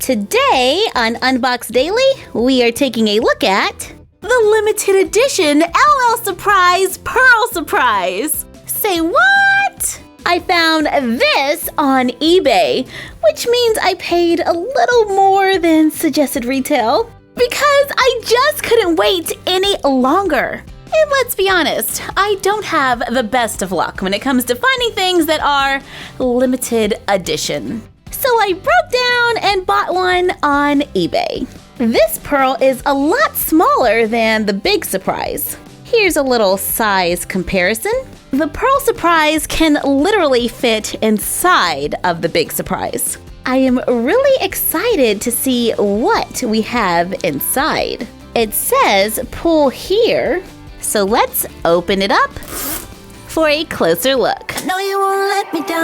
Today on Unbox Daily, we are taking a look at the limited edition LL Surprise Pearl Surprise. Say what? I found this on eBay, which means I paid a little more than suggested retail because I just couldn't wait any longer. And let's be honest, I don't have the best of luck when it comes to finding things that are limited edition. So I broke down and bought one on eBay. This pearl is a lot smaller than the big surprise. Here's a little size comparison. The pearl surprise can literally fit inside of the big surprise. I am really excited to see what we have inside. It says pull here, so let's open it up for a closer look. No, you won't let me down.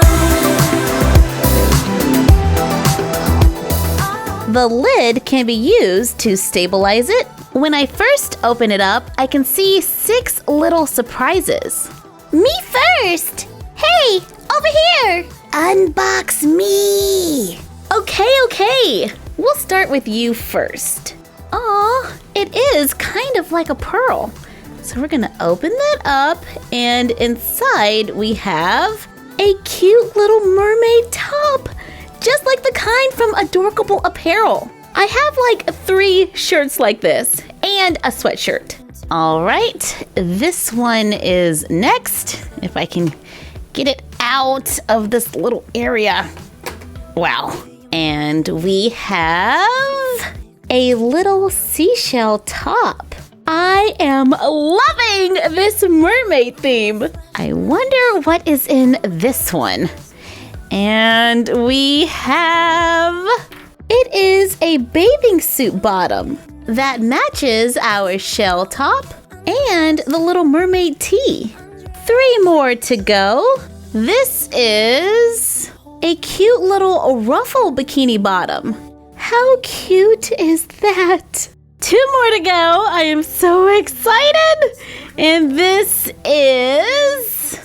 The lid can be used to stabilize it. When I first open it up, I can see 6 little surprises. Me first! Hey, over here! Unbox me! Okay. We'll start with you first. Aw, it is kind of like a pearl. So we're gonna open that up, and inside we have a cute little mermaid top, just like the kind from Adorkable Apparel. I have like 3 shirts like this and a sweatshirt. All right, this one is next. If I can get it out of this little area. Wow. And we have a little seashell top. I am loving this mermaid theme. I wonder what is in this one. And we have, it is a bathing suit bottom that matches our shell top and the Little Mermaid tee. 3 more to go. This is a cute little ruffle bikini bottom. How cute is that? 2 more to go. I am so excited. And this is,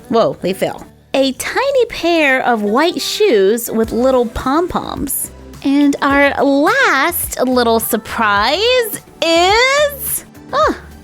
whoa, they fell. A tiny pair of white shoes with little pom-poms. And our last little surprise is,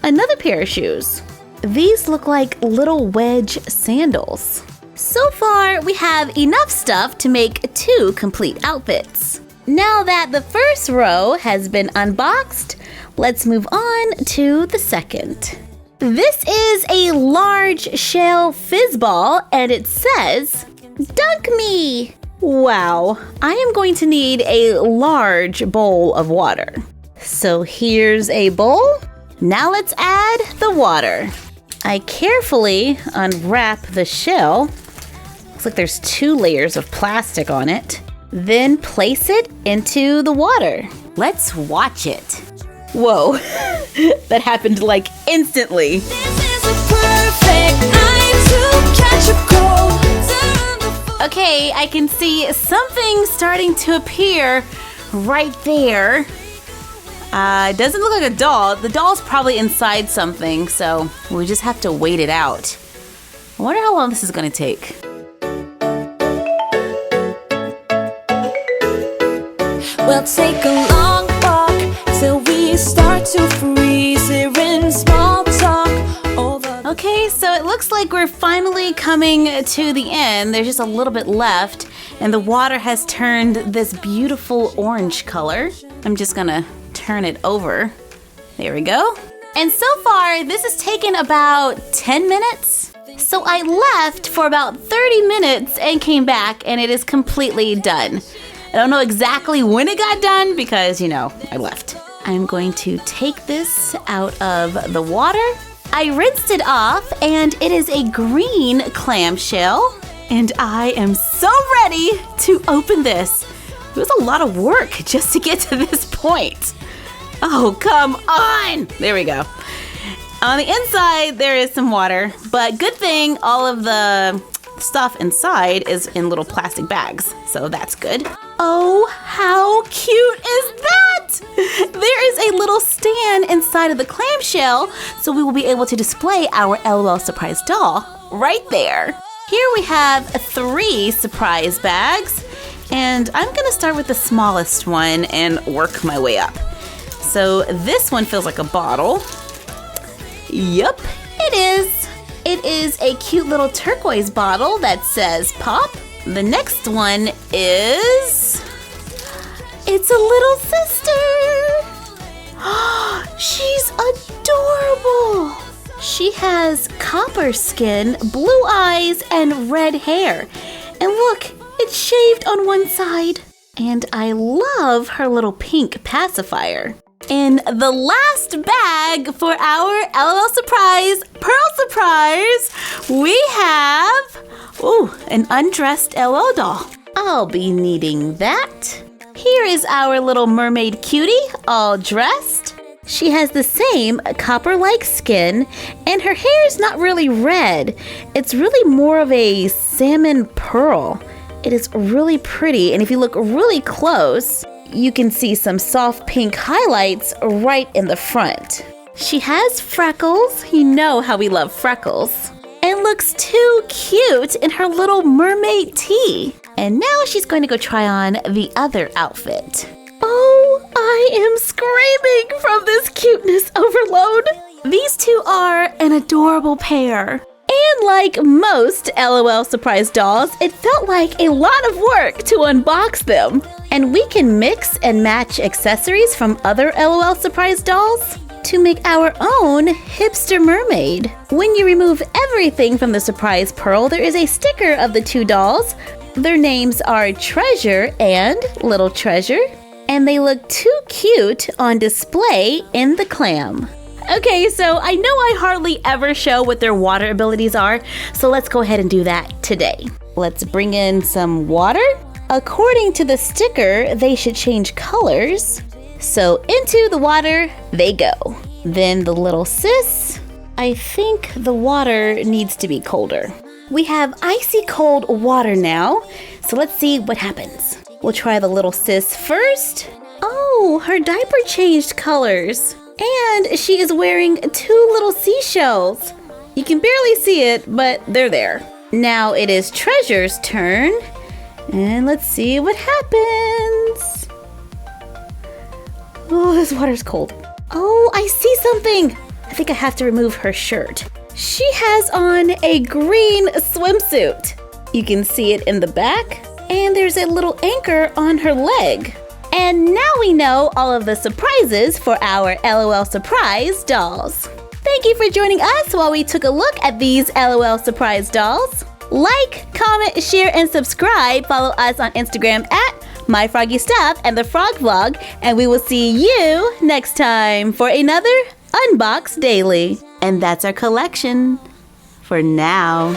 another pair of shoes. These look like little wedge sandals. So far, we have enough stuff to make 2 complete outfits. Now that the first row has been unboxed, let's move on to the second. This is a large shell fizzball, and it says, "Dunk me!" Wow, I am going to need a large bowl of water. So here's a bowl. Now let's add the water. I carefully unwrap the shell. Looks like there's 2 layers of plastic on it. Then place it into the water. Let's watch it. Whoa, that happened like instantly. This is a perfect night to catch a cold. Okay, I can see something starting to appear right there. It doesn't look like a doll. The doll's probably inside something, so we just have to wait it out. I wonder how long this is gonna take. We'll take a long walk till we start to freeze here in small talk over. Okay, so it looks like we're finally coming to the end. There's just a little bit left, and the water has turned this beautiful orange color. I'm just gonna turn it over. There we go. And so far, this has taken about 10 minutes. So I left for about 30 minutes and came back, and it is completely done. I don't know exactly when it got done because, I left. I'm going to take this out of the water. I rinsed it off, and it is a green clamshell. And I am so ready to open this. It was a lot of work just to get to this point. Oh, come on. There we go. On the inside, there is some water, but good thing all of the stuff inside is in little plastic bags, so that's good. Oh, how cute is that? There is a little stand inside of the clamshell, so we will be able to display our LOL surprise doll right there. Here we have 3 surprise bags, And I'm gonna start with the smallest one and work my way up. So this one feels like a bottle. Yup, it is. It is a cute little turquoise bottle that says pop. The next one is... it's a little sister. She's adorable. She has copper skin, blue eyes, and red hair. And look, it's shaved on one side. And I love her little pink pacifier. In the last bag for our LOL Surprise Pearl Surprise, we have, an undressed LOL doll. I'll be needing that. Here is our little mermaid cutie, all dressed. She has the same copper-like skin, and her hair is not really red. It's really more of a salmon pearl. It is really pretty, and if you look really close, you can see some soft pink highlights right in the front. She has freckles. You know how we love freckles. And looks too cute in her little mermaid tee. And now she's going to go try on the other outfit. Oh, I am screaming from this cuteness overload. These two are an adorable pair. And like most LOL Surprise dolls, it felt like a lot of work to unbox them. And we can mix and match accessories from other LOL Surprise dolls to make our own hipster mermaid. When you remove everything from the surprise pearl, there is a sticker of the two dolls. Their names are Treasure and Little Treasure, and they look too cute on display in the clam. Okay, so I know I hardly ever show what their water abilities are, so let's go ahead and do that today. Let's bring in some water. According to the sticker, they should change colors. So into the water they go. Then the little sis, I think the water needs to be colder. We have icy cold water now, so let's see what happens. We'll try the little sis first. Oh, her diaper changed colors. And she is wearing two little seashells. You can barely see it, but they're there. Now it is Treasure's turn. And let's see what happens. Oh, this water's cold. Oh, I see something. I think I have to remove her shirt. She has on a green swimsuit. You can see it in the back. And there's a little anchor on her leg. And now we know all of the surprises for our LOL Surprise dolls. Thank you for joining us while we took a look at these LOL Surprise dolls. Like, comment, share, and subscribe. Follow us on Instagram at My Froggy Stuff and The Frog Vlog. And we will see you next time for another Unbox Daily. And that's our collection for now.